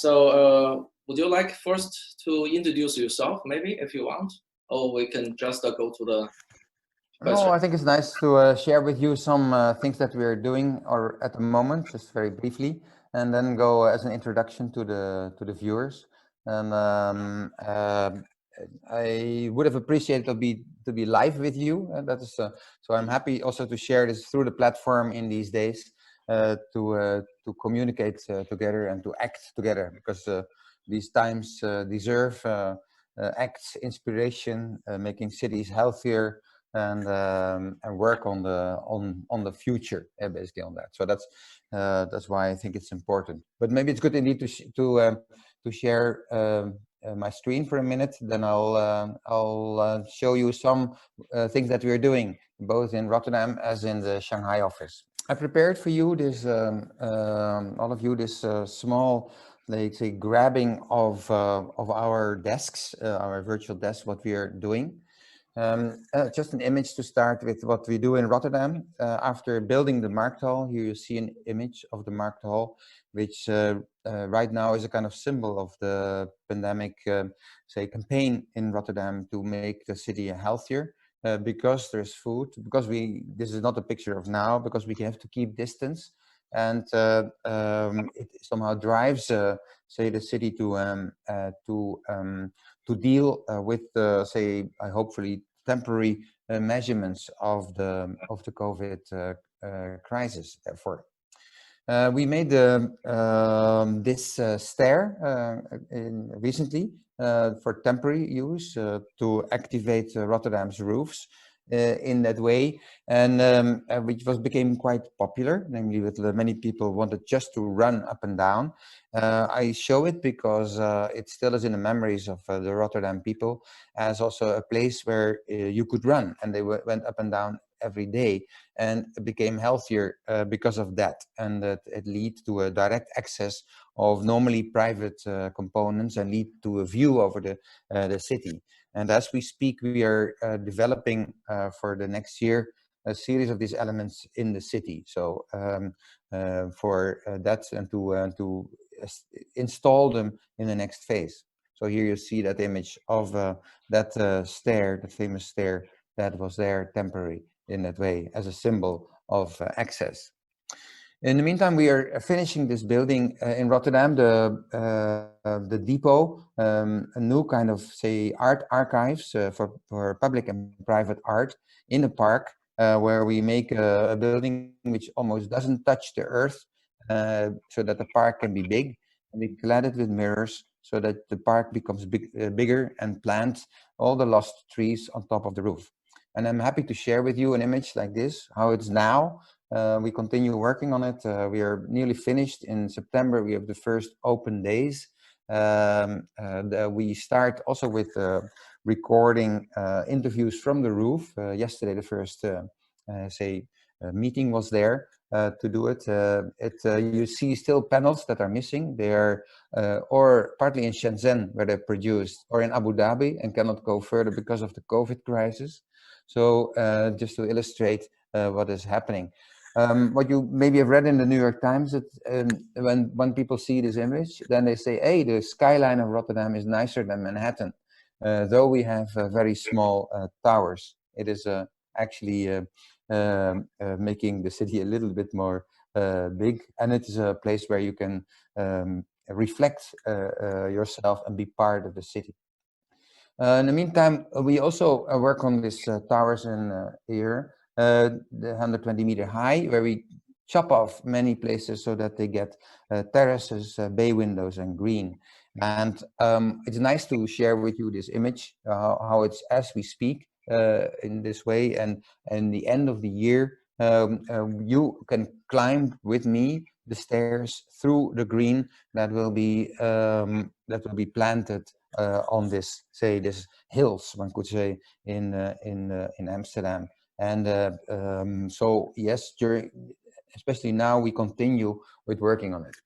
Would you like first to introduce yourself, maybe, if you want, or we can just go to the question? No, I think it's nice to share with you some things that we're doing or at the moment, just very briefly, and then go as an introduction to the viewers. And I would have appreciated to be live with you. That is so. I'm happy also to share this through the platform in these days to communicate together and to act together, because these times deserve acts, inspiration, making cities healthier, and work on the future, basically on that. So that's why I think it's important. But maybe it's good indeed to share my screen for a minute. Then I'll show you some things that we're doing both in Rotterdam as in the Shanghai office. I prepared for you this all of you this small, let's say, grabbing of our desks, our virtual desks, what we are doing. Just an image to start with what we do in Rotterdam. After building the Markthal, here you see an image of the Markthal, which right now is a kind of symbol of the pandemic, say, campaign in Rotterdam to make the city healthier. Because there's food, because this is not a picture of now, because we have to keep distance, and it somehow drives, say, the city to deal with the, say, hopefully temporary measurements of the COVID crisis. Therefore, we made this stair recently for temporary use to activate Rotterdam's roofs in that way, and which became quite popular, namely with many people wanted just to run up and down. I show it because it still is in the memories of the Rotterdam people as also a place where you could run, and they went up and down every day, and it became healthier because of that, and that it leads to a direct access of normally private components and lead to a view over the city. And as we speak, we are developing for the next year a series of these elements in the city. So for that, and to install them in the next phase. So here you see that image of that stair, the famous stair that was there temporary in that way as a symbol of access. In the meantime, we are finishing this building in Rotterdam, the depot, a new kind of, say, art archives for public and private art in a park, where we make a building which almost doesn't touch the earth, so that the park can be big, and we clad it with mirrors so that the park becomes bigger, and plant all the lost trees on top of the roof. And I'm happy to share with you an image like this, how it's now. We continue working on it. We are nearly finished. In September, we have the first open days. We start also with recording interviews from the roof. Yesterday, the first meeting was there to do it. You see still panels that are missing. They are or partly in Shenzhen, where they're produced, or in Abu Dhabi, and cannot go further because of the COVID crisis. So just to illustrate what is happening. What you maybe have read in the New York Times, that when people see this image, then they say, hey, the skyline of Rotterdam is nicer than Manhattan, though we have very small towers. It is actually making the city a little bit more big, and it is a place where you can reflect yourself and be part of the city. In the meantime, we also work on these towers in here, the 120-meter high, where we chop off many places so that they get terraces, bay windows, and green. And it's nice to share with you this image, how it's as we speak in this way. And in the end of the year, you can climb with me the stairs through the green that will be planted on this hills, one could say, in Amsterdam. And so yes, especially now, we continue with working on it.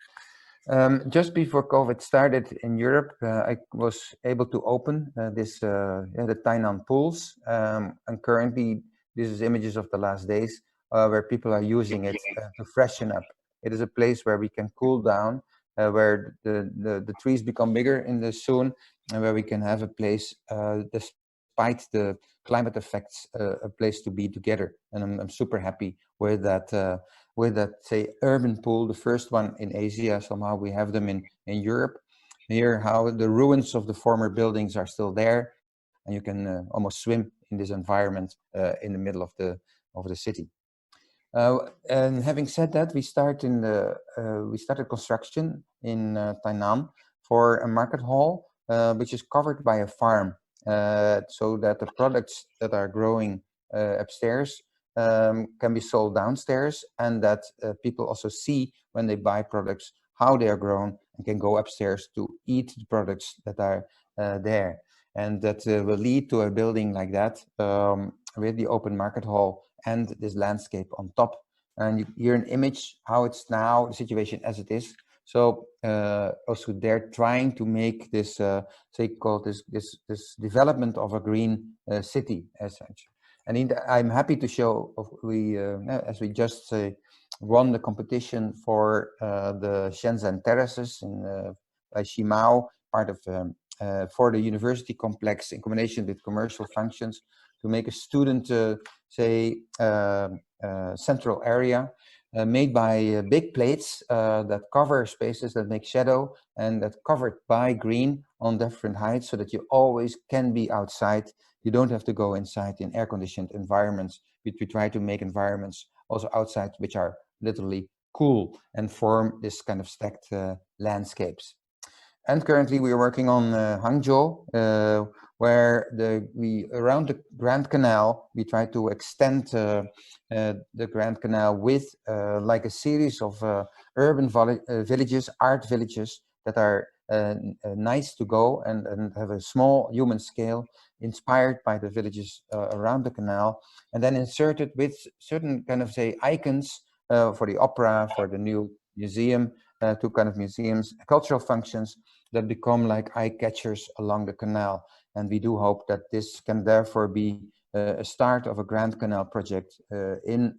Just before COVID started in Europe, I was able to open the Tainan pools, and currently this is images of the last days where people are using it to freshen up. It is a place where we can cool down, where the trees become bigger in the soon, and where we can have a place, despite the climate effects, a place to be together. And I'm super happy with that, say, urban pool, the first one in Asia. Somehow we have them in Europe. Here, how the ruins of the former buildings are still there, and you can almost swim in this environment in the middle of the city. And having said that, we started construction in Tainan for a market hall, which is covered by a farm, so that the products that are growing upstairs can be sold downstairs, and that people also see when they buy products how they are grown and can go upstairs to eat the products that are there. And that will lead to a building like that, with the open market hall and this landscape on top. And here's an image how it's now, the situation as it is. So also they're trying to make this, this development of a green city as such. And I'm happy to show as we just won the competition for the Shenzhen terraces by Shimao, part of for the university complex in combination with commercial functions, to make a student central area made by big plates that cover spaces that make shadow and that covered by green on different heights, so that you always can be outside. You don't have to go inside in air-conditioned environments. We try to make environments also outside which are literally cool and form this kind of stacked landscapes. And currently we are working on Hangzhou, where around the Grand Canal, we try to extend the Grand Canal with like a series of urban villages, art villages that are nice to go and have a small human scale inspired by the villages around the canal, and then inserted with certain kind of icons for the opera, for the new museum, two kind of museums, cultural functions that become like eye catchers along the canal. And we do hope that this can therefore be a start of a Grand Canal project in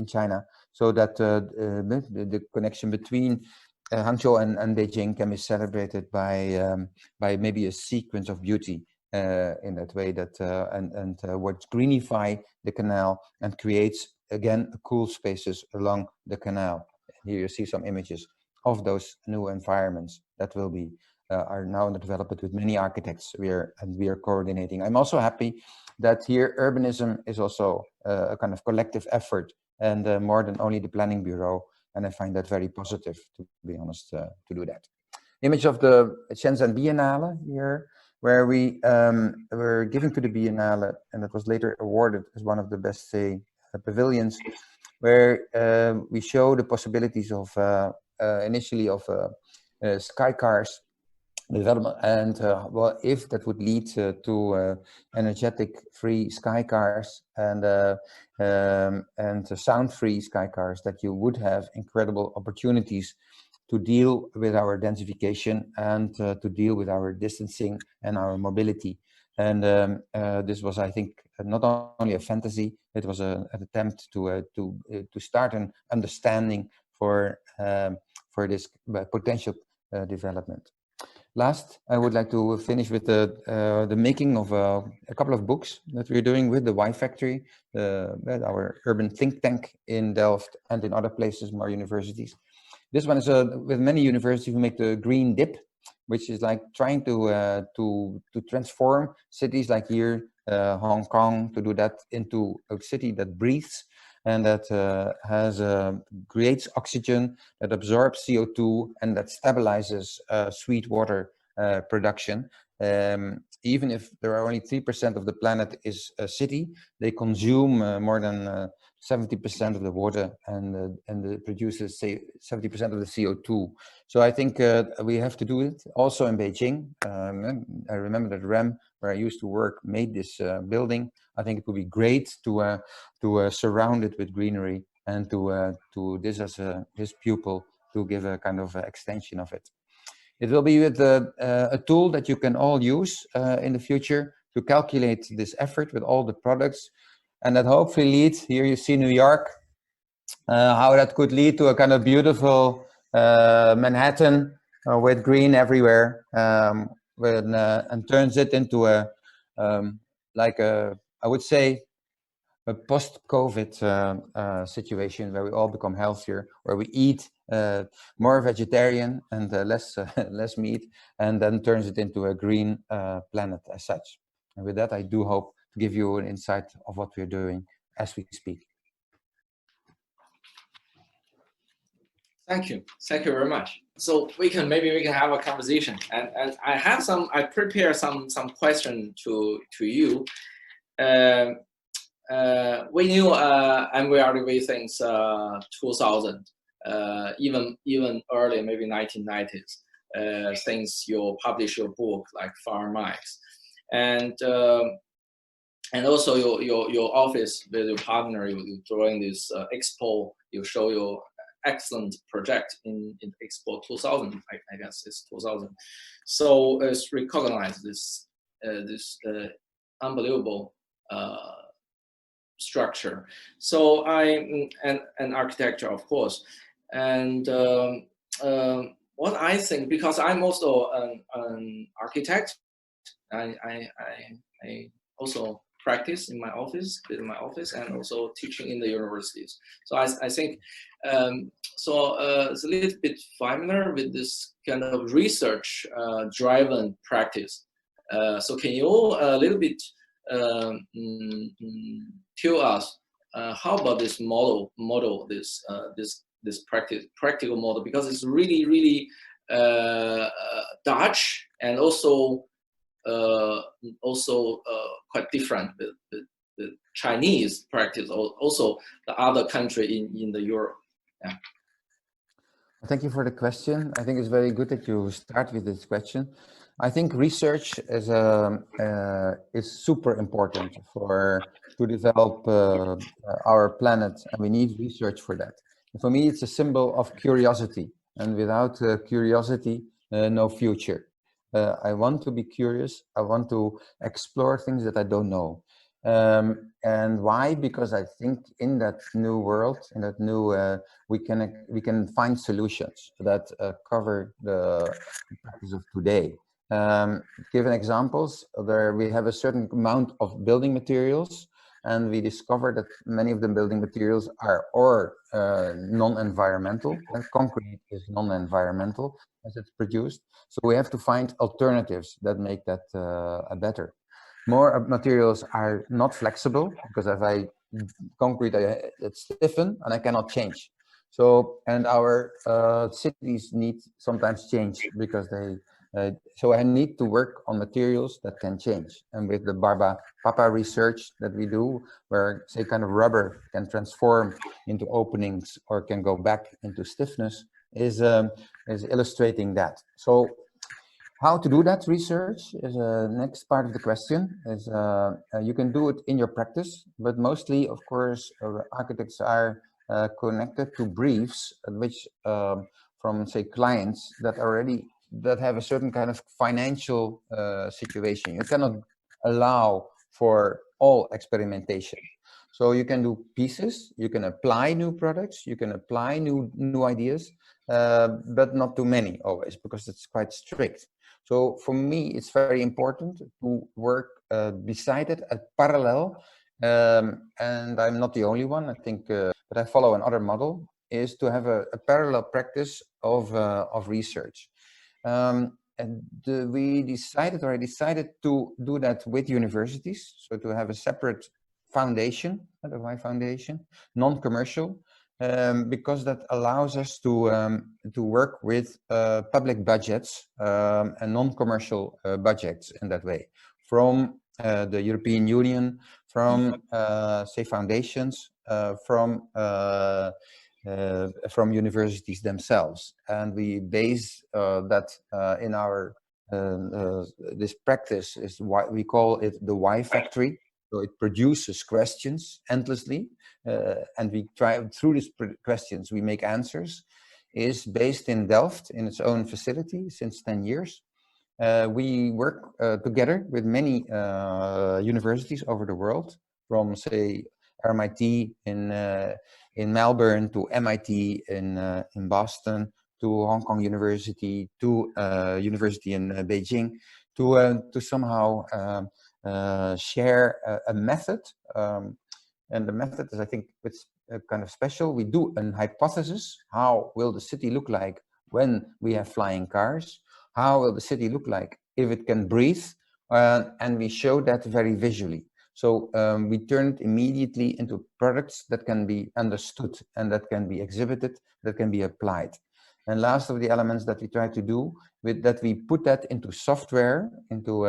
China, so that the connection between Hangzhou and Beijing can be celebrated by maybe a sequence of beauty in that way, that and what greenify the canal and creates again cool spaces along the canal. Here you see some images of those new environments that will be are now in the development with many architects. We are coordinating. I'm also happy that here urbanism is also a kind of collective effort, and more than only the planning bureau. And I find that very positive, to be honest, to do that. Image of the Shenzhen Biennale here, where we were giving to the Biennale, and it was later awarded as one of the best pavilions, where we show the possibilities of initially of sky cars development, and well, if that would lead to energetic free sky cars and sound free sky cars, that you would have incredible opportunities to deal with our densification and to deal with our distancing and our mobility. And this was, I think, not only a fantasy, it was an attempt to start an understanding for this potential development. Last, I would like to finish with the making of a couple of books that we're doing with the Y Factory, our urban think tank in Delft and in other places, more universities. This one is with many universities who make the green dip, which is like trying to transform cities like here, Hong Kong, to do that into a city that breathes and that creates oxygen, that absorbs CO2, and that stabilizes sweet water production. Even if there are only 3% of the planet is a city, they consume more than 70% of the water and it produces, say, 70% of the CO2. So I think we have to do it also in Beijing. I remember that REM, where I used to work, made this building. I think it would be great to surround it with greenery and to this as his pupil, to give a kind of extension of it. It will be with a tool that you can all use in the future to calculate this effort with all the products, and that hopefully leads, here you see New York, how that could lead to a kind of beautiful Manhattan with green everywhere, and turns it into a like a, I would say, a post-COVID situation where we all become healthier, where we eat more vegetarian and less less meat, and then turns it into a green planet as such. And with that, I do hope to give you an insight of what we're doing as we speak. Thank you very much. So maybe we can have a conversation, and I prepare some question to you. We knew MVRDV since 2000, even earlier, maybe 1990s, since you publish your book like Far Mics, and also your office with your partner, you during this expo, you show your excellent project in Expo 2000, I guess it's 2000. So it's recognized this unbelievable structure. So and architecture, of course, and what I think, because I'm also an architect, I also practice in my office, and also teaching in the universities. So I think it's a little bit familiar with this kind of research driven practice. So can you a little bit tell us how about this model, this practical model, because it's really Dutch, and also quite different with the Chinese practice, also the other country in the Europe. Yeah. Thank you for the question. I think it's very good that you start with this question. I think research is super important to develop our planet, and we need research for that. And for me, it's a symbol of curiosity, and without curiosity, no future. I want to be curious. I want to explore things that I don't know. And why? Because I think in that new world, in that new, we can find solutions that cover the practice of today. Given examples, there we have a certain amount of building materials, and we discovered that many of the building materials are non-environmental, and concrete is non-environmental as it's produced. So we have to find alternatives that make that better. More materials are not flexible, because if concrete, it's stiffen and I cannot change. So, and our cities need sometimes change because so I need to work on materials that can change. And with the Papa research that we do, where say kind of rubber can transform into openings or can go back into stiffness, is illustrating that. So how to do that research is the next part of the question. Is you can do it in your practice, but mostly, of course, architects are connected to briefs, which from say clients that have a certain kind of financial situation. You cannot allow for all experimentation. So you can do pieces, you can apply new products, you can apply new ideas, but not too many always, because it's quite strict. So for me, it's very important to work beside it at parallel, and I'm not the only one. I think that I follow another model, is to have a parallel practice of research. And I decided to do that with universities, so to have a separate foundation, the Y Foundation, non-commercial, because that allows us to work with public budgets and non-commercial budgets in that way, from the European Union, from say foundations, from universities themselves, and we base that in our this practice is what we call it the Y factory. So it produces questions endlessly, and we try through these questions we make answers. Is based in Delft in its own facility since 10 years. We work together with many universities over the world, from say MIT in Melbourne to MIT in Boston, to Hong Kong University, to University in Beijing, to somehow share a method. And the method is, I think, it's kind of special. We do an hypothesis. How will the city look like when we have flying cars? How will the city look like if it can breathe? And we show that very visually. So we turned immediately into products that can be understood and that can be exhibited, that can be applied. And last of the elements that we try to do with that, we put that into software, into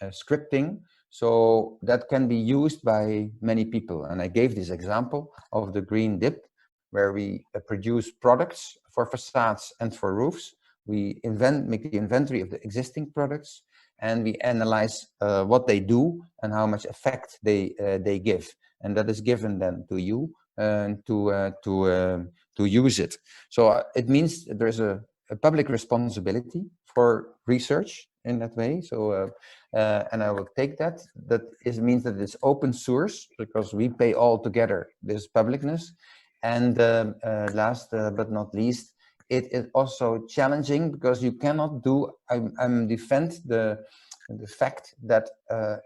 scripting, so that can be used by many people. And I gave this example of the green dip, where we produce products for facades and for roofs. We make the inventory of the existing products, and we analyze what they do and how much effect they give. And that is given then to you to use it. So it means there's a public responsibility for research in that way. So and I will take that. That means that it's open source, because we pay all together this publicness. And last but not least, it is also challenging, because you cannot do. I'm defend the fact that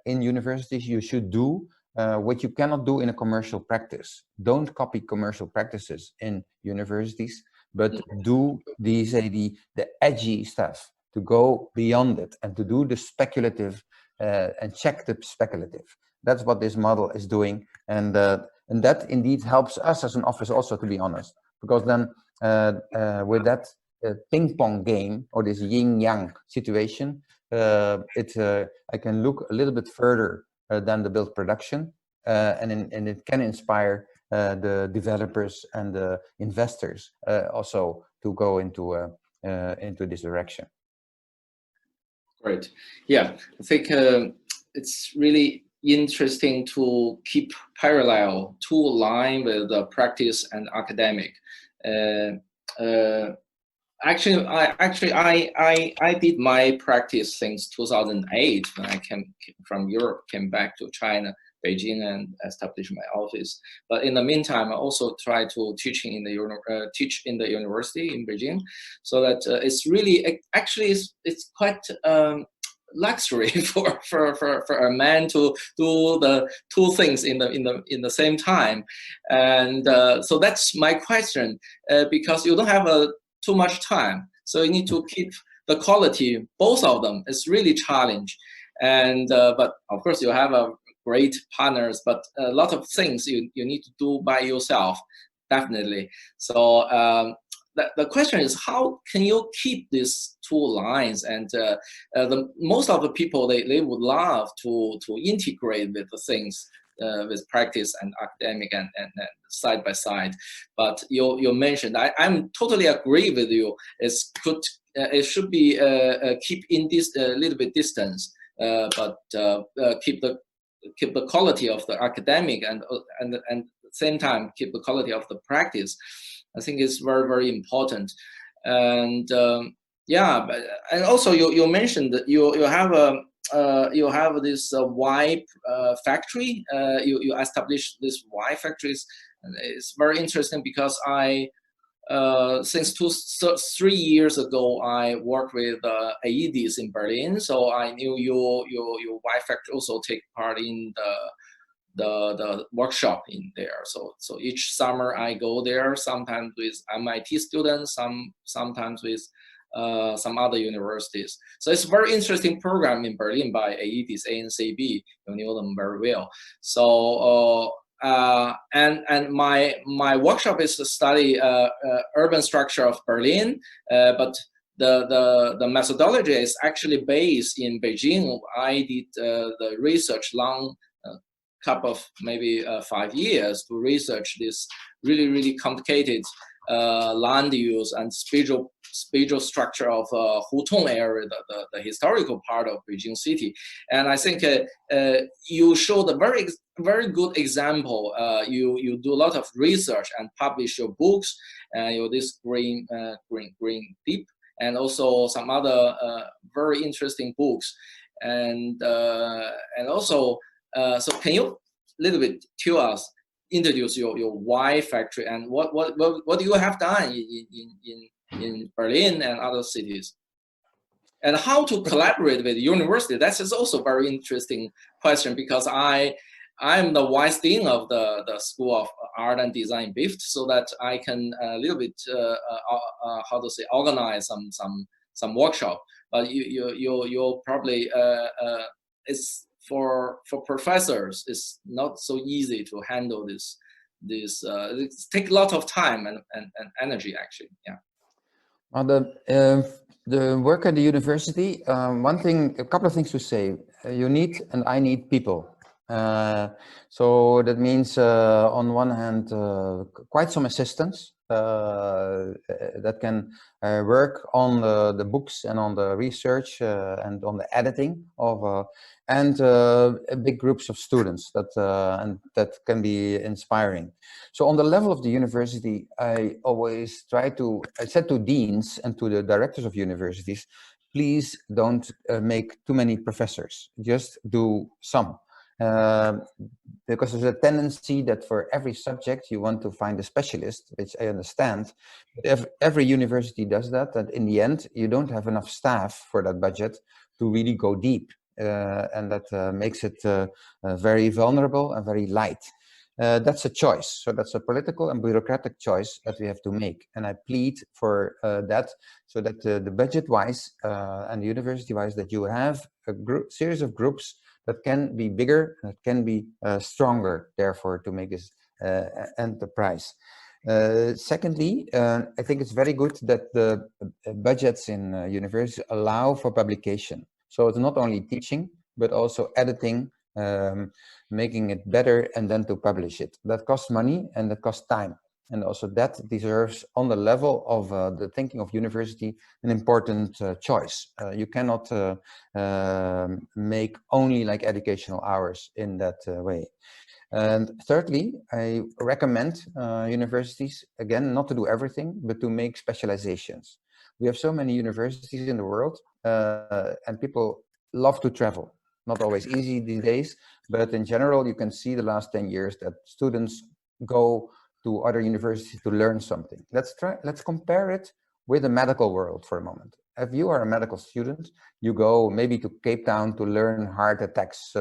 in universities you should do what you cannot do in a commercial practice. Don't copy commercial practices in universities, but do the edgy stuff, to go beyond it and to do the speculative and check the speculative. That's what this model is doing, and that indeed helps us as an office also, to be honest, because then with that ping pong game, or this yin yang situation, I can look a little bit further than the build production, and it can inspire the developers and the investors also to go into this direction. Great. Yeah, I think it's really interesting to keep parallel to line with the practice and academic. Actually, I did my practice since 2008 when I came from Europe, came back to China, Beijing, and established my office. But in the meantime, I also try to teach in the university in Beijing, so that it's really actually it's quite luxury for a man to do the two things in the same time. And so that's my question, because you don't have too much time, so you need to keep the quality, both of them. It's really challenge. And but of course you have a great partners, but a lot of things you need to do by yourself, definitely. So the question is, how can you keep these two lines? And most of the people, they would love to integrate with the things, with practice and academic and side by side. But you mentioned, I'm totally agree with you. It should be keep in this little bit distance, but keep the quality of the academic, and at the same time keep the quality of the practice. I think it's very, very important. And yeah, and also you mentioned that you have this Y factory. You established this Y factories, and it's very interesting because I since 3 years ago I worked with AEDs in Berlin, so I knew your Y factory also take part in the workshop in there. So each summer I go there, sometimes with MIT students, sometimes with some other universities. So it's a very interesting program in Berlin by AEDs, ANCB. You know them very well. So and my workshop is to study urban structure of Berlin, but the methodology is actually based in Beijing. I did the research long couple of maybe 5 years to research this really complicated land use and spatial structure of Hutong area, the historical part of Beijing city. And I think you showed a very good example. You do a lot of research and publish your books, this green deep, and also some other very interesting books. And also so can you a little bit to us introduce your Y factory and what do you have done in Berlin and other cities. And how to collaborate with university, that is also very interesting question, because I'm the vice dean of the School of Art and Design BIFT, so that I can a little bit how to say, organize some workshop. But you probably it's for professors, it's not so easy to handle this. It takes a lot of time and energy, actually. Yeah. On the work at the university, a couple of things to say. You need, and I need, people. So that means, on one hand, quite some assistants that can work on the books and on the research and on the editing of, and big groups of students and that can be inspiring. So on the level of the university, I always I said to deans and to the directors of universities, please don't make too many professors, just do some. Because there's a tendency that for every subject you want to find a specialist, which I understand. But every university does that, and in the end, you don't have enough staff for that budget to really go deep. And that makes it very vulnerable and very light. That's a choice. So that's a political and bureaucratic choice that we have to make. And I plead for that, so that the budget-wise and university-wise, that you have a series of groups that can be bigger, that can be stronger, therefore, to make this enterprise. Secondly, I think it's very good that the budgets in universities allow for publication. So it's not only teaching, but also editing, making it better, and then to publish it. That costs money and that costs time. And also that deserves, on the level of the thinking of university, an important choice. You cannot make only like educational hours in that way. And thirdly, I recommend universities, again, not to do everything, but to make specializations. We have so many universities in the world, and people love to travel. Not always easy these days, but in general, you can see the last 10 years that students go to other universities to learn something. Let's compare it with the medical world for a moment. If you are a medical student, you go maybe to Cape Town to learn heart attacks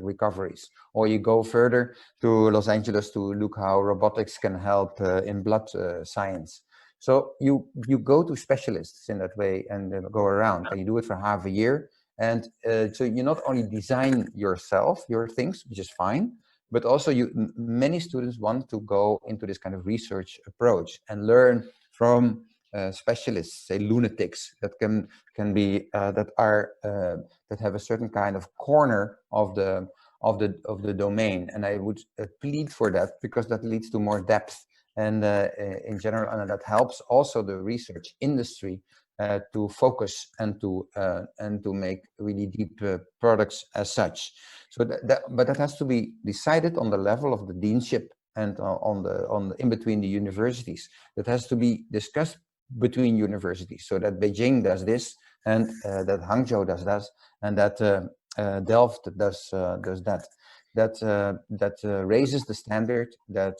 recoveries, or you go further to Los Angeles to look how robotics can help in blood science. So you go to specialists in that way and go around, and you do it for half a year. And so you not only design yourself, your things, which is fine, but also many students want to go into this kind of research approach and learn from specialists, say lunatics, that can be that have a certain kind of corner of the domain. And I would plead for that, because that leads to more depth and in general, and that helps also the research industry to focus and to make really deep products as such. So but that has to be decided on the level of the deanship and in between the universities. That has to be discussed between universities, so that Beijing does this, and that Hangzhou does that, and that Delft does that. That raises the standard, that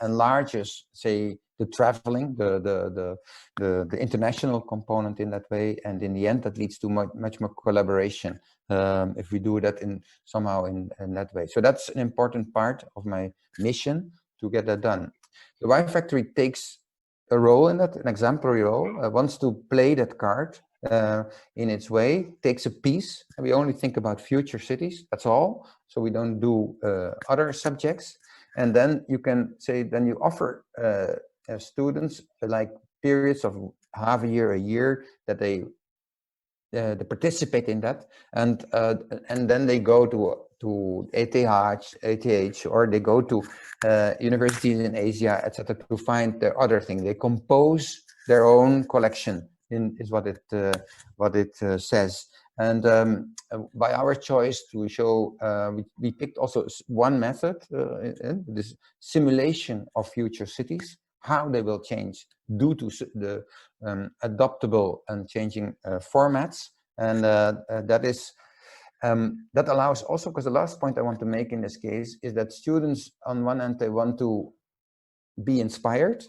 enlarges, say, the traveling, the international component in that way, and in the end, that leads to much more collaboration if we do that somehow in that way. So that's an important part of my mission, to get that done. The Y Factory takes a role in that, an exemplary role, wants to play that card in its way, takes a piece, and we only think about future cities, that's all. So we don't do other subjects. And then you can say, then you offer students like periods of half a year, that they participate in that, and then they go to ATH, or they go to universities in Asia, etc., to find the other thing. They compose their own collection, is what it says. And by our choice to show, we picked also one method, this simulation of future cities, how they will change due to the adaptable and changing formats. And that allows also, because the last point I want to make in this case is that students, on one hand, they want to be inspired,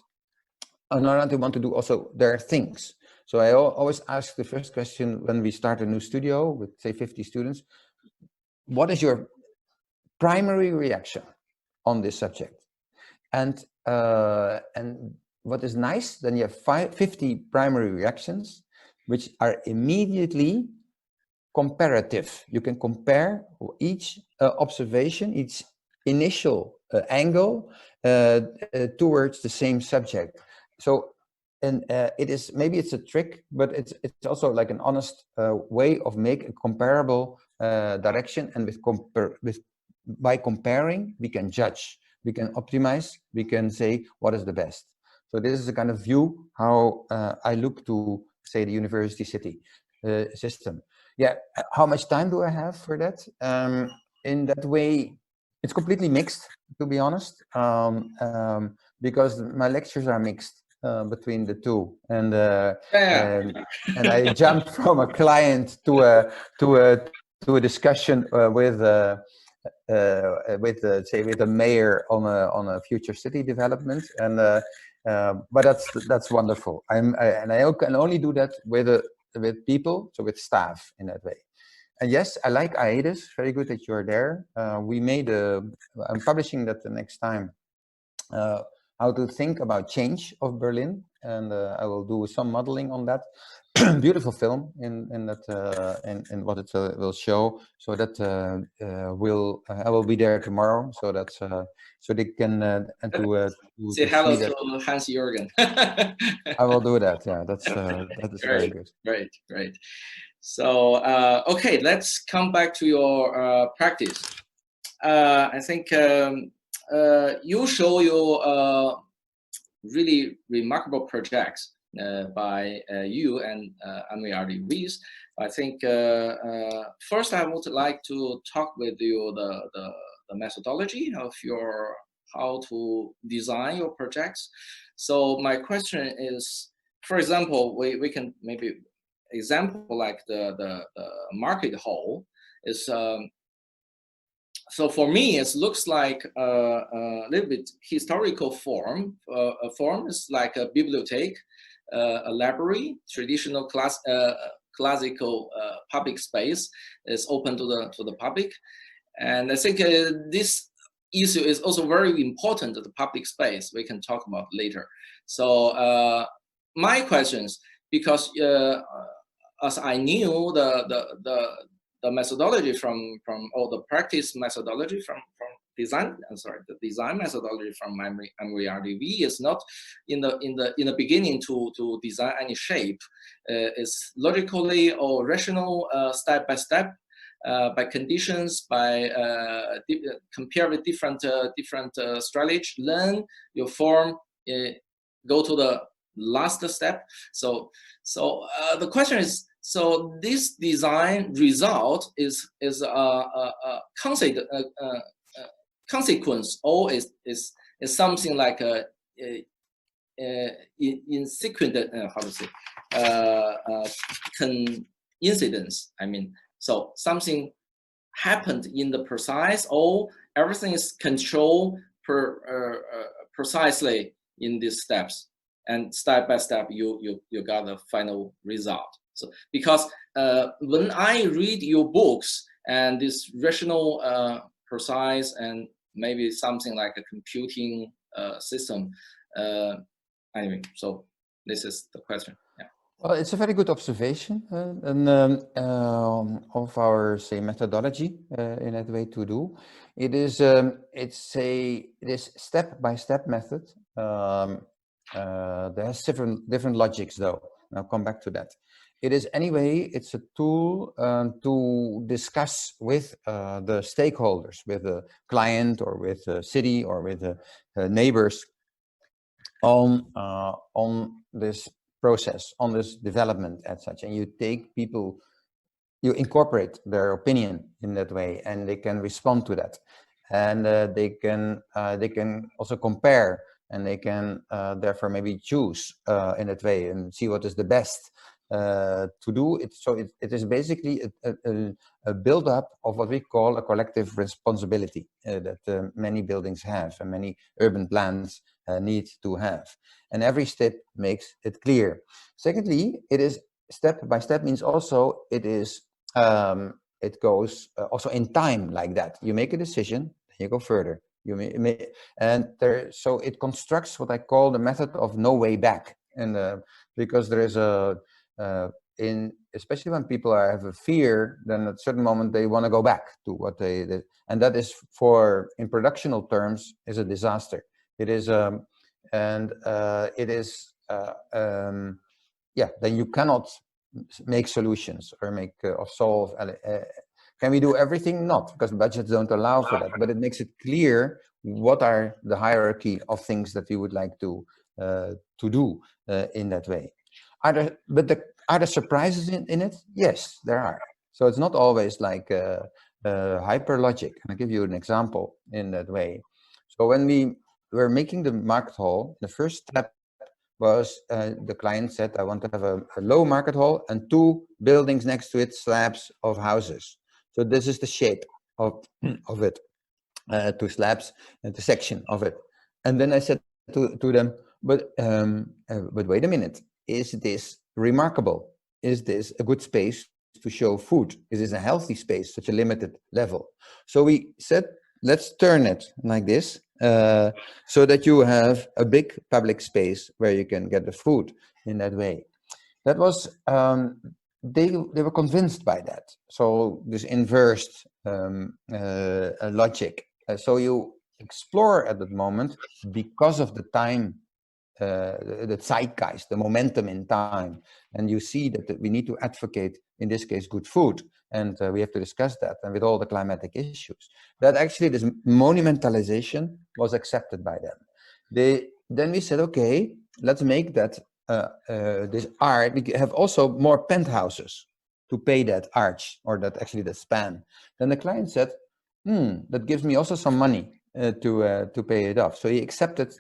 on the other hand, they want to do also their things. So I always ask the first question when we start a new studio with, say, 50 students, what is your primary reaction on this subject? And what is nice, then you have 50 primary reactions, which are immediately comparative. You can compare each observation, each initial angle towards the same subject. So, and it is, maybe it's a trick, but it's also like an honest way of make a comparable direction. And by comparing, we can judge, we can optimize, we can say what is the best. So this is a kind of view how I look to, say, the university city system. Yeah, how much time do I have for that? In that way, it's completely mixed, to be honest, because my lectures are mixed between the two, and I jumped from a client to a discussion with say with the mayor on a future city development, and but that's wonderful. I can only do that with people, so with staff in that way. And yes, I like AEDIS. Very good that you're there. We made I'm publishing that the next time. How to think about change of Berlin, and I will do some modeling on that. Beautiful film in that in what it will show. So that I will be there tomorrow. So that's so they can to say hello see to Hans Jürgen. I will do that. Yeah, that is very good. Great. So okay, let's come back to your practice. I think you show your really remarkable projects by you and MVRDVs. I think first I would like to talk with you the methodology of your how to design your projects. So my question is, for example, we can maybe example like the Markthal is. So for me, it looks like a little bit historical form. A form is like a bibliothèque, a library, traditional classical public space is open to the public, and I think this issue is also very important to the public space. We can talk about later. So my questions, because as I knew the methodology from or the practice methodology from design, the design methodology from MVRDV is not in the beginning to design any shape. It's logically or rational, step by step, by conditions, by compare with different strategy, learn your form, go to the last step. So the question is, so this design result is a consequence, or is something like a insequent, how to say, coincidence. I mean, so something happened in the precise, or everything is controlled precisely in these steps, and step by step you got the final result. So because when I read your books and this rational, precise, and maybe something like a computing system, anyway, so this is the question. Yeah. Well, it's a very good observation of our, say, methodology in that way to do. It is this step-by-step method. There's different logics, though. I'll come back to that. It is anyway, it's a tool to discuss with the stakeholders, with the client or with the city or with the neighbors on this process, on this development as such. And you take people, you incorporate their opinion in that way, and they can respond to that. And they can also compare, and they can therefore maybe choose in that way and see what is the best. to do it. So it is basically a build-up of what we call a collective responsibility that many buildings have and many urban plans need to have. And every step makes it clear. Secondly, it is step by step means also it is it goes also in time like that. You make a decision, then you go further. And there, so it constructs what I call the method of no way back. And because there is especially when people have a fear, then at a certain moment they want to go back to what they did. And that is, in productional terms, is a disaster. It is, yeah, then you cannot make solutions or make or solve. Can we do everything? Not, because budgets don't allow for that, but it makes it clear what are the hierarchy of things that we would like to do in that way. Are there surprises in it? Yes, there are. So it's not always like hyper logic. And I'll give you an example in that way. So when we were making the Markthal, the first step was the client said, I want to have a low market hall and 2 buildings next to it, slabs of houses. So this is the shape of it, 2 slabs and the section of it. And then I said to them, but wait a minute, is this remarkable? Is this a good space to show food? Is this a healthy space, such a limited level? So we said, let's turn it like this, so that you have a big public space where you can get the food in that way. That was, they were convinced by that. So this inversed logic. So you explore at that moment because of the time, the zeitgeist, the momentum in time, and you see that we need to advocate, in this case, good food, and we have to discuss that, and with all the climatic issues, that actually this monumentalization was accepted by them. Then we said, okay, let's make that this art. We have also more penthouses to pay that arch, or that actually the span. Then the client said, that gives me also some money to pay it off. So he accepted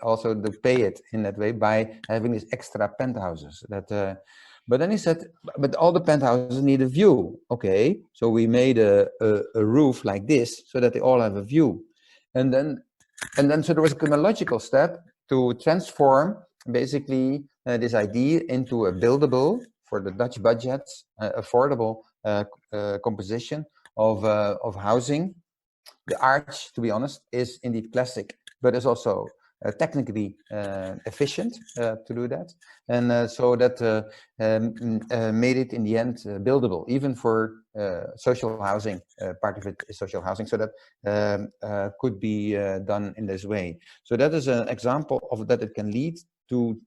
also to pay it in that way by having these extra penthouses. But then he said, but all the penthouses need a view. Okay, so we made a roof like this so that they all have a view. And then so there was a logical step to transform basically this idea into a buildable, for the Dutch budgets, affordable composition of housing. The arch, to be honest, is indeed classic, but is also technically efficient to do that. And so that made it in the end buildable, even for social housing. Part of it is social housing, so that could be done in this way. So that is an example of that it can lead to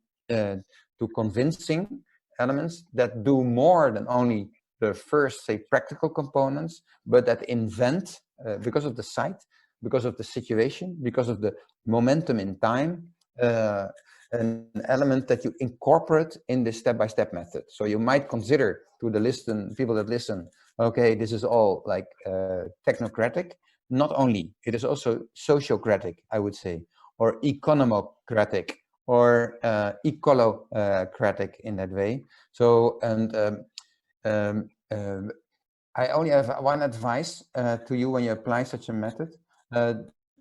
convincing elements that do more than only the first, say, practical components, but that invent, because of the site, because of the situation, because of the momentum in time, an element that you incorporate in this step-by-step method. So you might consider to the people that listen, okay, this is all like technocratic. Not only, it is also sociocratic, I would say, or economocratic, or ecolocratic in that way. So, and I only have one advice to you when you apply such a method.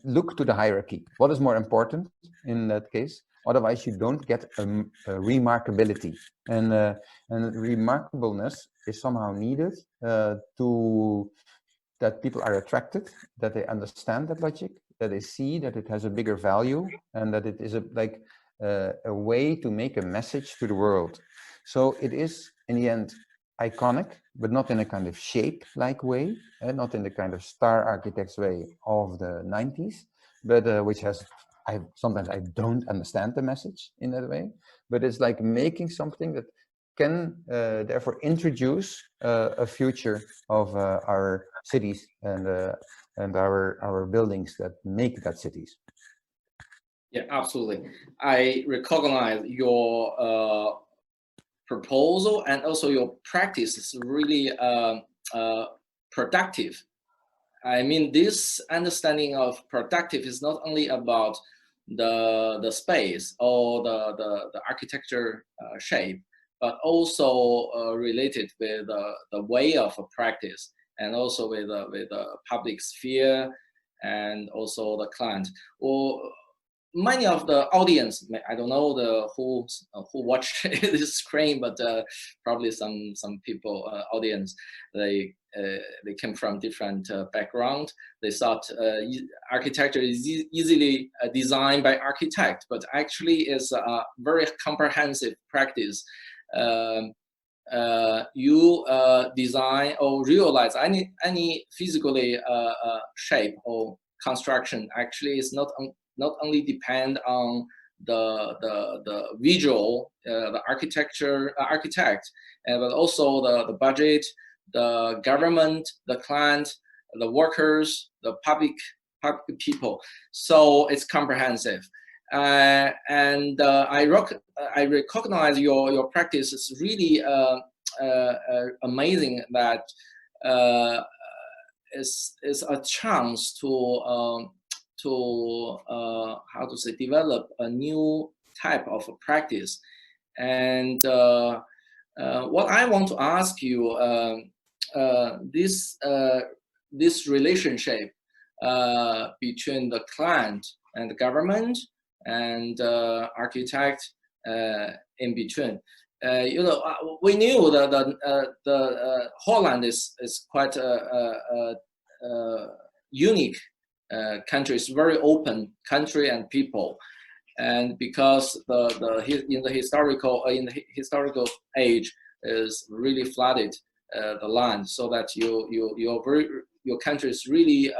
Look to the hierarchy. What is more important in that case? Otherwise, you don't get a remarkability. And remarkableness is somehow needed to that people are attracted, that they understand that logic, that they see that it has a bigger value, and that it is a way to make a message to the world. So it is, in the end, iconic, but not in a kind of shape-like way, and not in the kind of star architects way of the 90s, but which has, sometimes I don't understand the message in that way, but it's like making something that can therefore introduce a future of our cities and our buildings that make that cities. Yeah, absolutely. I recognize your proposal and also your practice is really productive. I mean, this understanding of productive is not only about the space or the architecture shape, but also related with the way of practice, and also with the public sphere, and also the client. Or many of the audience, I don't know who watch this screen, but probably some people audience, they came from different background. They thought architecture is easily designed by architect, but actually is a very comprehensive practice. You design or realize any physically shape or construction actually is not only depend on the visual, the architect, but also the budget, the government, the client, the workers, the public people. So it's comprehensive. And I recognize your practice is really amazing. That is a chance to how to say, develop a new type of practice. And what I want to ask you, this relationship between the client and the government and architect in between. We knew that the Holland is quite a unique country. It's very open country and people, and because in the historical age is really flooded the land, so that your country is really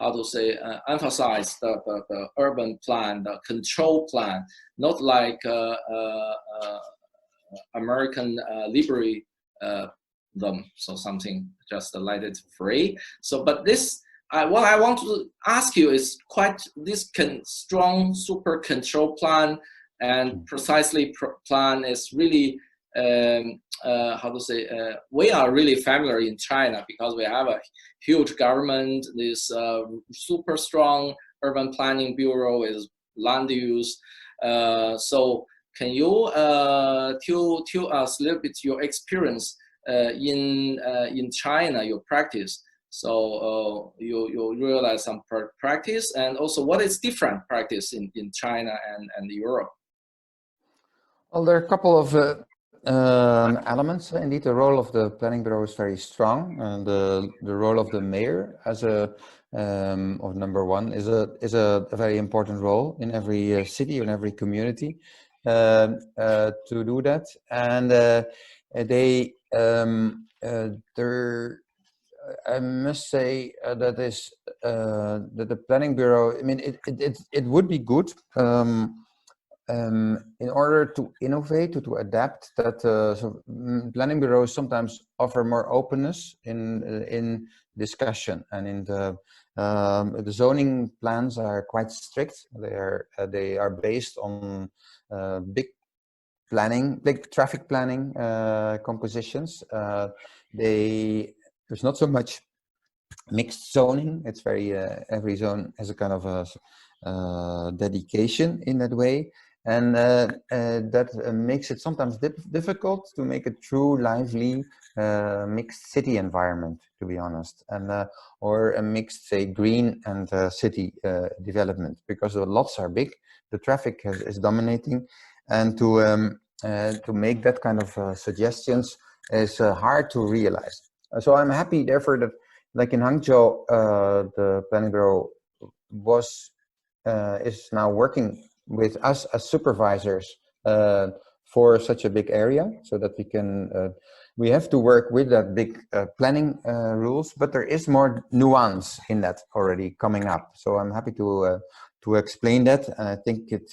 how to say, emphasize the urban plan, the control plan, not like American liberal them, so something just let it free. So, but this, what I want to ask you is quite this strong super control plan, and precisely plan is really how to say, we are really familiar in China because we have a huge government, this super strong urban planning bureau with land use. So can you tell us a little bit your experience in China, your practice? So you realize some practice, and also what is different practice in China and Europe? Well, there are a couple of elements. Indeed, the role of the planning bureau is very strong, and the role of the mayor as of number one is a very important role in every city, in every community, to do that. And I must say that the planning bureau, I mean, it would be good in order to innovate, to adapt, that planning bureaus sometimes offer more openness in discussion, and in the zoning plans are quite strict. They are based on big traffic planning compositions. There's not so much mixed zoning. It's very every zone has a kind of a dedication in that way. And that makes it sometimes difficult to make a true, lively, mixed city environment, to be honest, and or a mixed, say, green and city development, because the lots are big, the traffic is dominating, and to make that kind of suggestions is hard to realize. So I'm happy, therefore, that, like in Hangzhou, the planning bureau is now working with us as supervisors for such a big area, so that we have to work with that big planning rules, but there is more nuance in that already coming up. So I'm happy to explain that, and I think it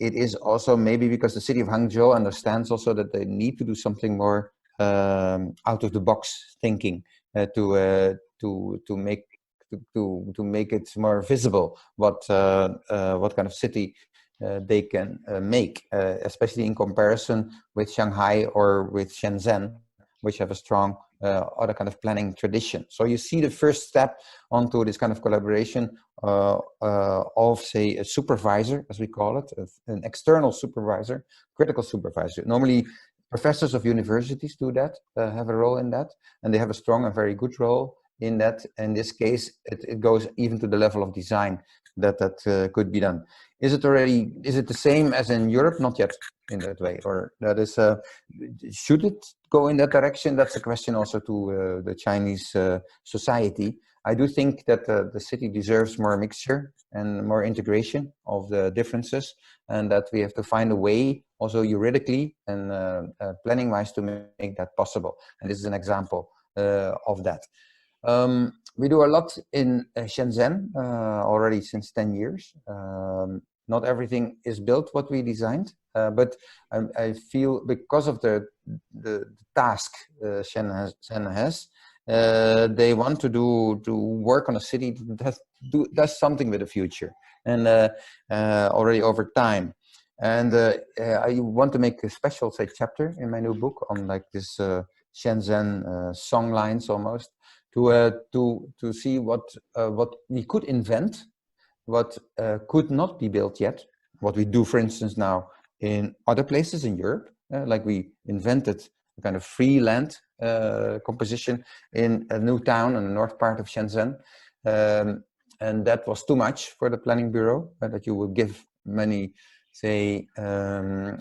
is also maybe because the city of Hangzhou understands also that they need to do something more out of the box thinking to make it more visible what kind of city they can make, especially in comparison with Shanghai or with Shenzhen, which have a strong other kind of planning tradition. So you see the first step onto this kind of collaboration of, say, a supervisor, as we call it, an external supervisor, critical supervisor. Normally, professors of universities do that, have a role in that, and they have a strong and very good role in that. In this case, it goes even to the level of design that could be done. Is it the same as in Europe? Not yet in that way, or that is, should it go in that direction? That's a question also to the Chinese society. I do think that the city deserves more mixture and more integration of the differences, and that we have to find a way also juridically and planning wise to make that possible. And this is an example of that. We do a lot in Shenzhen already since 10 years. Not everything is built what we designed, but I feel because of the task Shenzhen has, they want to work on a city that does something with the future, and already over time. And I want to make a special, say, chapter in my new book on like this Shenzhen song lines almost, to see what we could invent, what could not be built yet, what we do, for instance, now in other places in Europe, like we invented a kind of free land composition in a new town in the north part of Shenzhen, and that was too much for the planning bureau, that you would give many, say,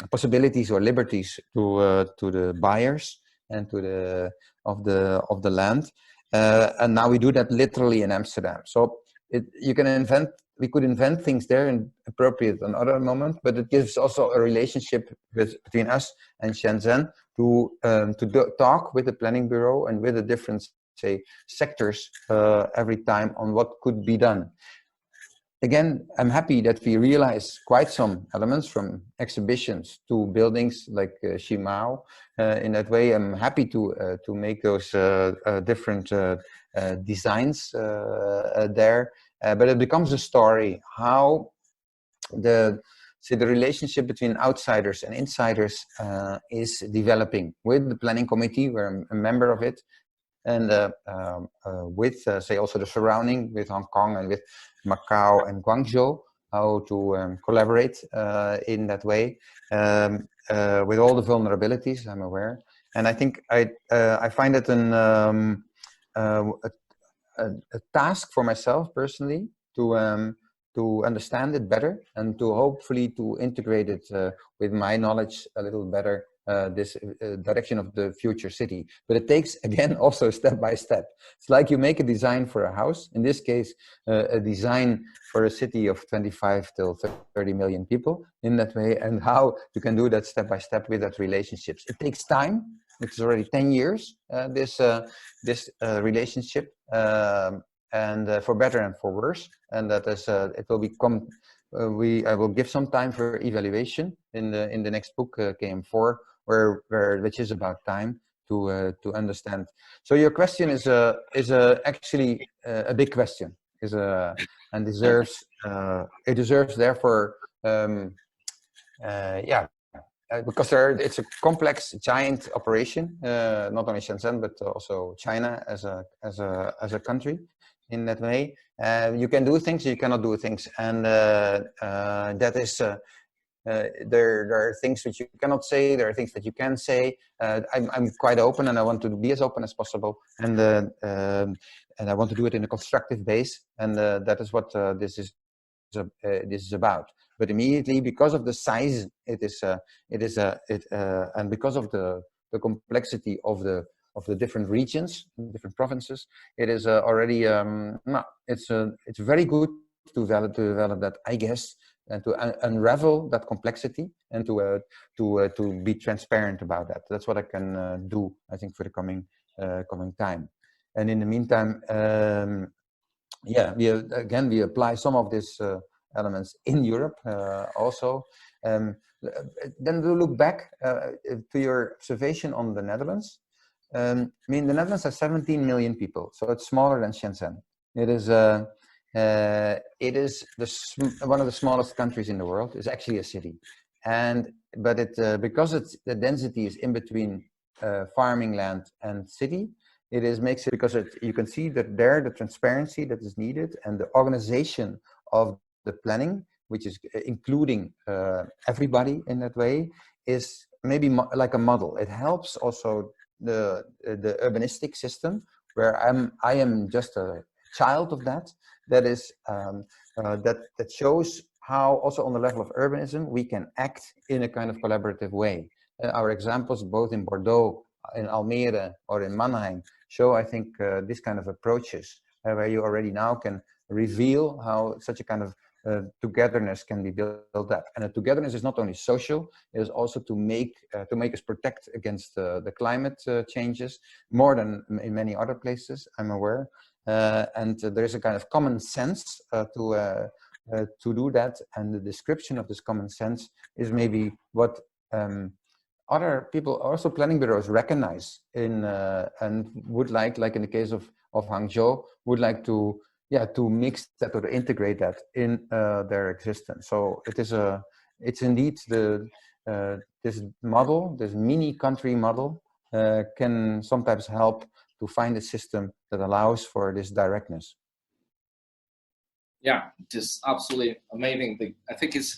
possibilities or liberties to the buyers and to the land. And now we do that literally in Amsterdam. So we could invent things there and appropriate on other moment, but it gives also a relationship between us and Shenzhen to talk with the planning bureau and with the different, say, sectors every time on what could be done. Again, I'm happy that we realize quite some elements from exhibitions to buildings like Shimao. In that way, I'm happy to make those different designs there. But it becomes a story how the relationship between outsiders and insiders is developing with the planning committee, where I'm a member of it, and with, say, also the surrounding with Hong Kong and with Macau and Guangzhou, how to collaborate in that way with all the vulnerabilities, I'm aware. And I think I find it a task for myself personally to understand it better and to hopefully to integrate it with my knowledge a little better, this direction of the future city. But it takes, again, also step by step. It's like you make a design for a house, in this case, a design for a city of 25 till 30 million people in that way, and how you can do that step by step with that relationships. It takes time. It's already 10 years, this relationship, and for better and for worse. And that is, it will become, I will give some time for evaluation in the next book, KM4, which is about time to understand. So your question is actually a big question, and deserves it deserves therefore yeah. Because it's a complex, giant operation, not only Shenzhen but also China as a country. In that way, you can do things, you cannot do things, and that is there are things which you cannot say. There are things that you can say. I'm quite open, and I want to be as open as possible, and I want to do it in a constructive base, and that is what this is about. But immediately, because of the size, and because of the complexity of the different regions, different provinces, it is already it's very good to develop that, I guess, and to unravel that complexity and to be transparent about that. That's what I can do, I think, for the coming time. And in the meantime, yeah, we apply some of these elements in Europe also. Then we'll look back to your observation on the Netherlands. I mean, the Netherlands has 17 million people, so it's smaller than Shenzhen. It is one of the smallest countries in the world. It's actually a city, but because the density is in between farming land and city, makes it, because you can see that there the transparency that is needed and the organization of the planning, which is including everybody in that way, is maybe like a model. It helps also the urbanistic system, where I am just a child of that. That is that shows how also on the level of urbanism we can act in a kind of collaborative way. Our examples both in Bordeaux, in Almere, or in Mannheim show, I think, this kind of approaches where you already now can reveal how such a kind of togetherness can be built up. And the togetherness is not only social, it is also to make us protect against the climate changes more than in many other places, I'm aware. And there is a kind of common sense to do that. And the description of this common sense is maybe what other people, also planning bureaus, recognize in and would like in the case of Hangzhou, would like to mix that or to integrate that in their existence. So it's indeed this model, this mini country model, can sometimes help to find a system that allows for this directness. Yeah, just absolutely amazing. I think it's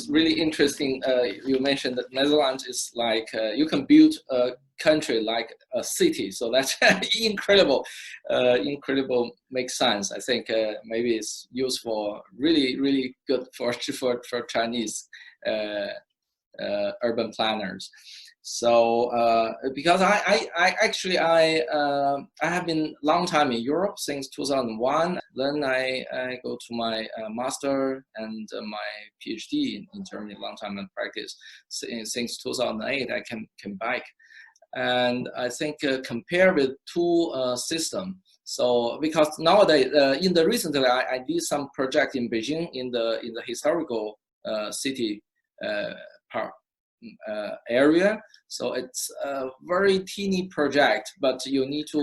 really interesting. You mentioned that Netherlands is like you can build a country like a city, so that's incredible. Incredible, makes sense. I think maybe it's useful, really good for Chinese urban planners. So because I actually have been long time in Europe since 2001. Then I go to my master and my PhD in Germany, long time in practice. Since 2008, I came back, and I think compare with two systems. So because nowadays, in the recently, I did some project in Beijing in the historical city part. Area, so it's a very teeny project, but you need to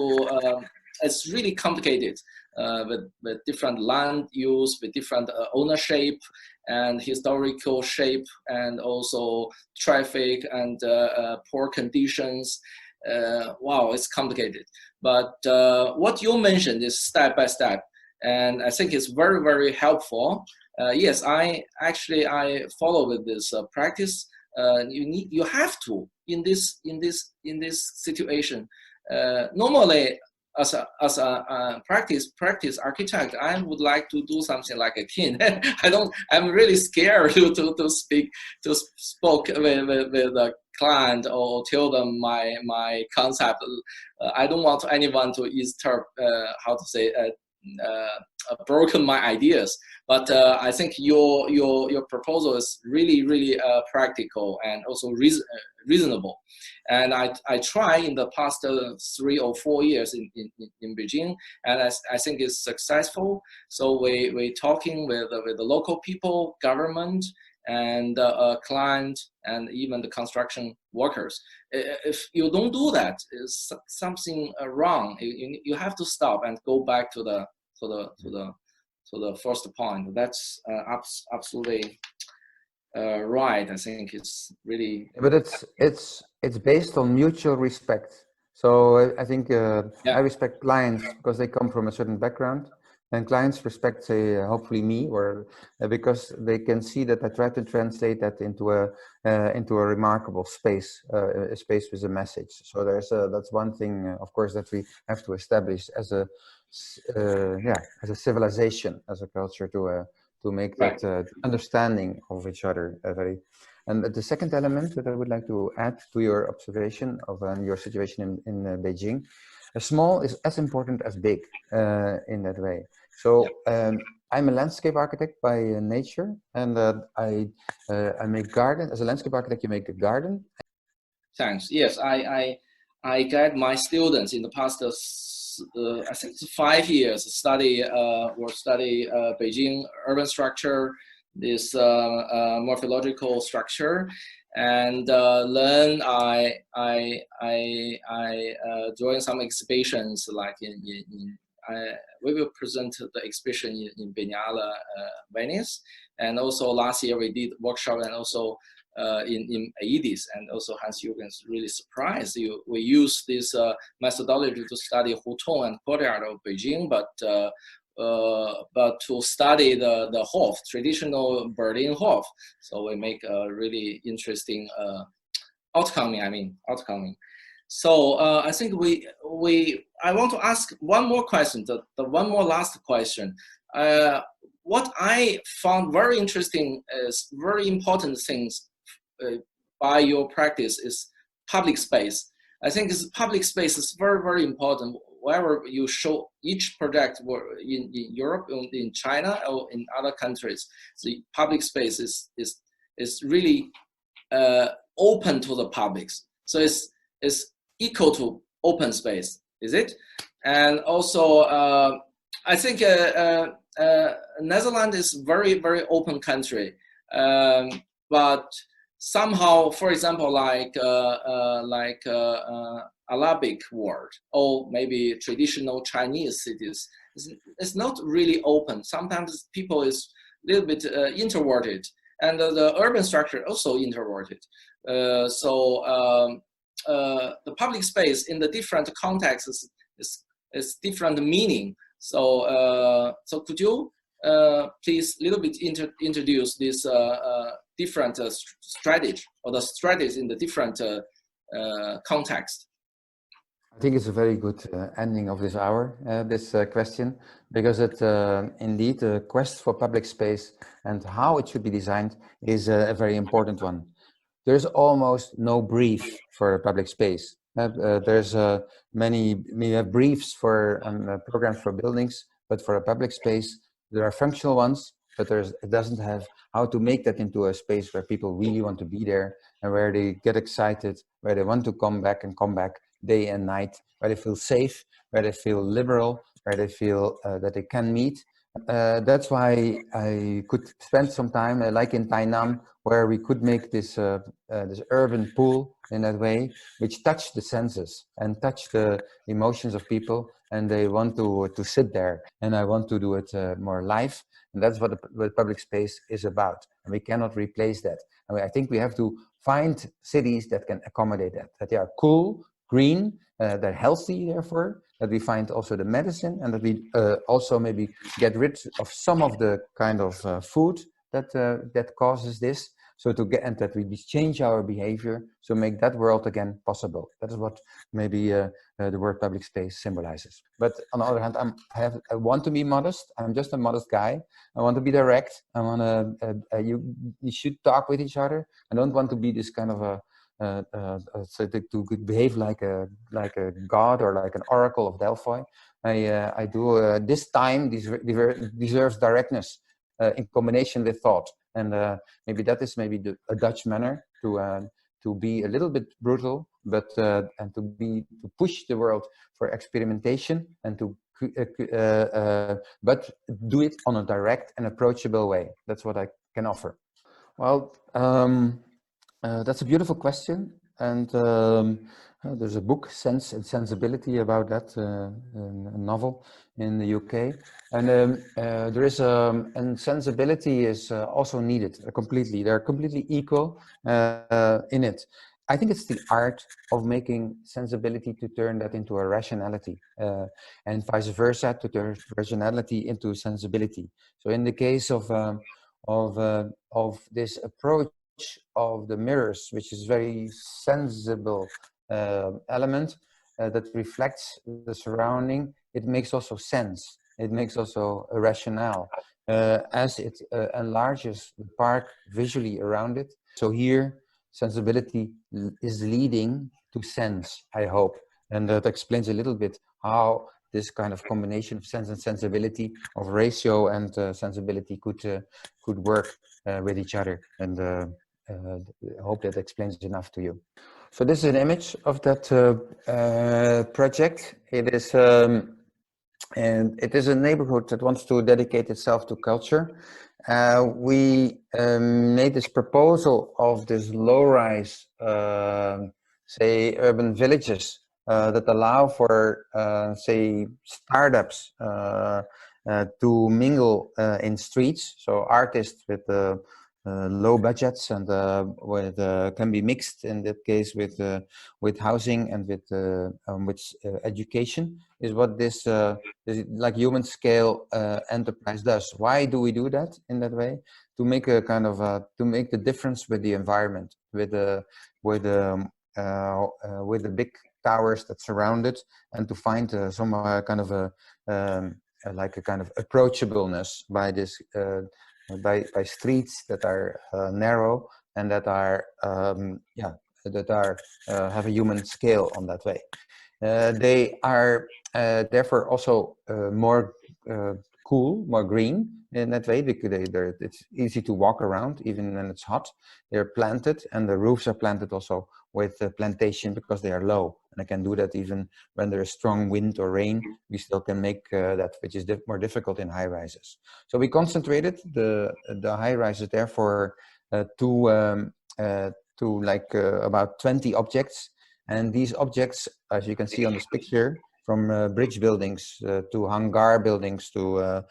it's really complicated with different land use, with different ownership and historical shape, and also traffic and poor conditions. Wow, it's complicated, but what you mentioned is step by step, and I think it's very helpful. Yes, I follow with this practice. You have to in this situation. Normally, as a practice architect, I would like to do something like a team. I'm really scared to speak with the client or tell them my concept. I don't want anyone to disturb broken my ideas, but I think your proposal is really practical and also reasonable. And I try in the past 3 or 4 years in Beijing, and I think it's successful. So we talking with the local people, government, and client, and even the construction workers. If you don't do that, it's something wrong. You have to stop and go back to the first point. That's absolutely right. I think it's really. But it's based on mutual respect. So I think I respect clients because they come from a certain background, and clients respect, say, hopefully me, or because they can see that I try to translate that into a remarkable space, a space with a message. So that's one thing, of course, that we have to establish as a civilization, as a culture, to make that understanding of each other very. And the second element that I would like to add to your observation of your situation in Beijing, small is as important as big in that way. So I'm a landscape architect by nature, and I make gardens. As a landscape architect, you make a garden. Thanks. Yes, I guide my students in the past. I think it's 5 years study Beijing urban structure, this morphological structure, and then I join some exhibitions like we will present the exhibition in Beuningen, Venice, and also last year we did workshop and also in Aedes, and also Hans-Jürgen's really surprised. We use this methodology to study Hutong and courtyard of Beijing, but to study the Hof, traditional Berlin Hof. So we make a really interesting outcoming. So I think I want to ask one more question, the one more last question. What I found very interesting is very important things by your practice is public space. I think this public space is very, very important. Wherever you show each project in Europe, in China, or in other countries, the public space is really open to the publics. So it's equal to open space, is it? And also, I think Netherlands is very, very open country, but somehow, for example, like Arabic world or maybe traditional Chinese cities, it's not really open. Sometimes people is a little bit introverted, and the urban structure also introverted. The public space in the different contexts is different meaning. So could you please a little bit introduce this different strategy or the strategies in the different context? I think it's a very good ending of this hour, this question, because it indeed the quest for public space and how it should be designed is a very important one. There's almost no brief for public space. There's many briefs for programs for buildings, but for a public space, there are functional ones, but it doesn't have how to make that into a space where people really want to be there and where they get excited, where they want to come back day and night, where they feel safe, where they feel liberal, where they feel that they can meet. That's why I could spend some time, like in Tainan, where we could make this this urban pool in that way, which touch the senses and touch the emotions of people, and they want to sit there. And I want to do it more live, and that's what the public space is about. And we cannot replace that. I mean, I think we have to find cities that can accommodate that they are cool, green, they're healthy, therefore, that we find also the medicine, and that we also maybe get rid of some of the kind of food that causes this, so and that we change our behavior, so make that world again possible. That is what maybe the word public space symbolizes. But on the other hand, I want to be modest. I'm just a modest guy. I want to be direct. I want to you should talk with each other. I don't want to be this kind of a so to behave like a god or like an oracle of Delphi. I do this time deserves directness in combination with thought, and maybe that is maybe a Dutch manner to be a little bit brutal, but and to push the world for experimentation and to but do it on a direct and approachable way. That's what I can offer. Well. That's a beautiful question, and there's a book, Sense and Sensibility, about that, a novel in the UK, and there is and sensibility is also needed completely. They're completely equal in it. I think it's the art of making sensibility to turn that into a rationality, and vice versa, to turn rationality into sensibility. So in the case of this approach of the mirrors, which is very sensible element that reflects the surrounding, it makes also sense. It makes also a rationale as it enlarges the park visually around it. So here, sensibility is leading to sense, I hope, and that explains a little bit how this kind of combination of sense and sensibility, of ratio and sensibility, could work with each other. And I hope that explains enough to you. So this is an image of that project. It is and it is a neighborhood that wants to dedicate itself to culture. We made this proposal of this low-rise, say, urban villages that allow for, say, startups to mingle in streets. So artists with low budgets and with can be mixed in that case with housing and with education is what this like human scale enterprise does. Why do we do that in that way? To make a kind of to make the difference with the environment, with the big towers that surround it, and to find some kind of like a kind of approachableness by this by streets that are narrow and that are yeah, that are have a human scale on that way. They are therefore also more cool, more green in that way, because it's easy to walk around even when it's hot. They're planted, and the roofs are planted also with plantation because they are low, and I can do that even when there is strong wind or rain. We still can make that, which is more difficult in high rises. So we concentrated the high rises therefore to like about 20 objects, and these objects, as you can see on this picture, from bridge buildings to hangar buildings to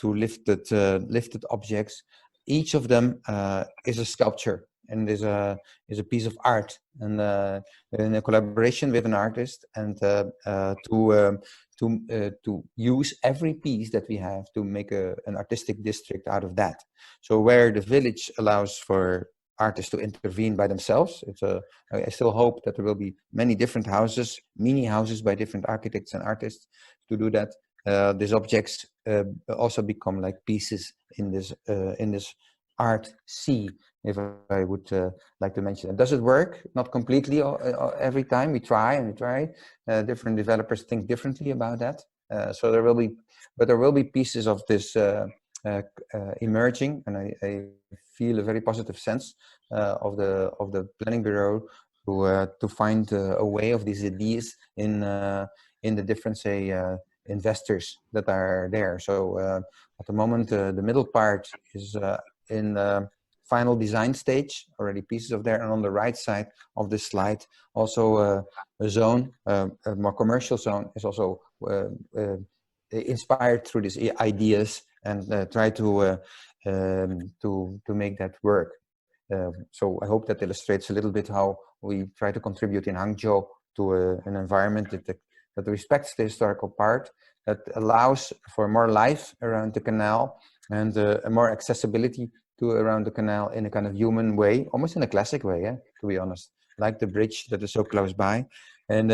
lifted objects. Each of them is a sculpture and is a piece of art, and in a collaboration with an artist, and to use every piece that we have to make an artistic district out of that. So where the village allows for artists to intervene by themselves, I still hope that there will be many different houses, mini houses by different architects and artists to do that. These objects also become like pieces in this art sea, if I would like to mention it. Does it work? Not completely every time. We try and we try. Different developers think differently about that. So there will be pieces of this emerging, and I feel a very positive sense of the planning bureau to find a way of these ideas in the different, say, investors that are there. So at the moment, the middle part is in final design stage, already pieces of there, and on the right side of this slide, also a zone, a more commercial zone, is also inspired through these ideas, and try to make that work. So I hope that illustrates a little bit how we try to contribute in Hangzhou to an environment that respects the historical part, that allows for more life around the canal, and a more accessibility to around the canal in a kind of human way, almost in a classic way, to be honest, like the bridge that is so close by, and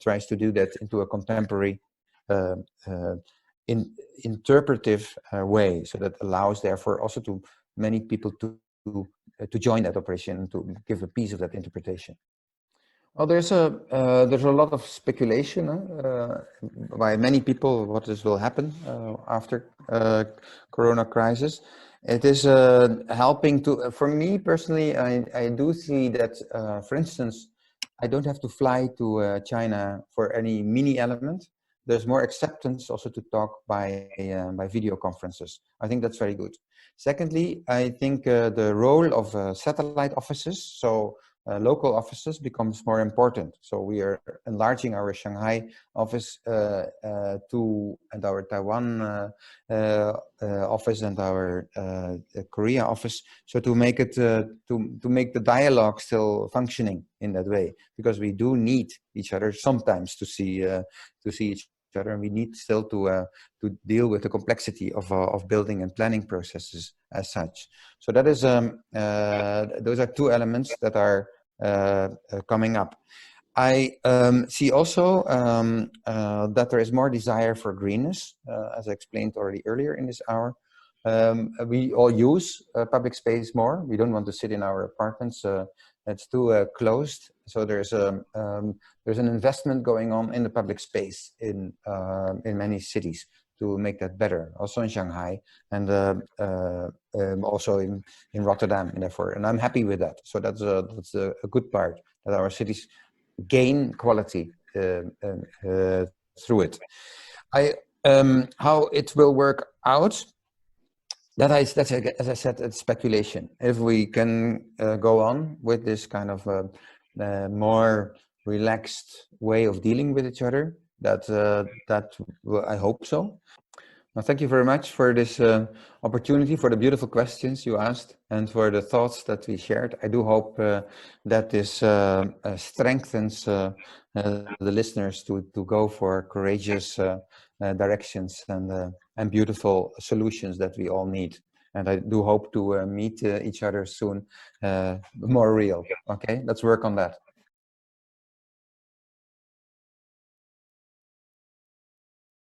tries to do that into a contemporary interpretive way, so that allows therefore also to many people to join that operation and to give a piece of that interpretation. Well, there's a lot of speculation by many people what this will happen after Corona crisis. It is helping to, for me personally, I do see that, for instance, I don't have to fly to China for any mini element. There's more acceptance also to talk by video conferences. I think that's very good. Secondly, I think the role of satellite offices, so local offices, becomes more important. So we are enlarging our Shanghai office and our Taiwan office and our Korea office, so to make it to make the dialogue still functioning in that way, because we do need each other sometimes to see each other, and we need still to deal with the complexity of building and planning processes as such. So that is those are two elements that are coming up. I see also that there is more desire for greenness, as I explained already earlier in this hour. We all use public space more. We don't want to sit in our apartments. It's too closed. So there's an investment going on in the public space in many cities to make that better. Also in Shanghai, and also in Rotterdam, and therefore, and I'm happy with that. So that's a good part, that our cities gain quality through it. How it will work out, that's as I said, it's speculation. If we can go on with this kind of more relaxed way of dealing with each other, that I hope so. Well, thank you very much for this opportunity, for the beautiful questions you asked, and for the thoughts that we shared. I do hope that this strengthens the listeners to go for courageous directions and beautiful solutions that we all need. And I do hope to meet each other soon, more real. Okay, let's work on that.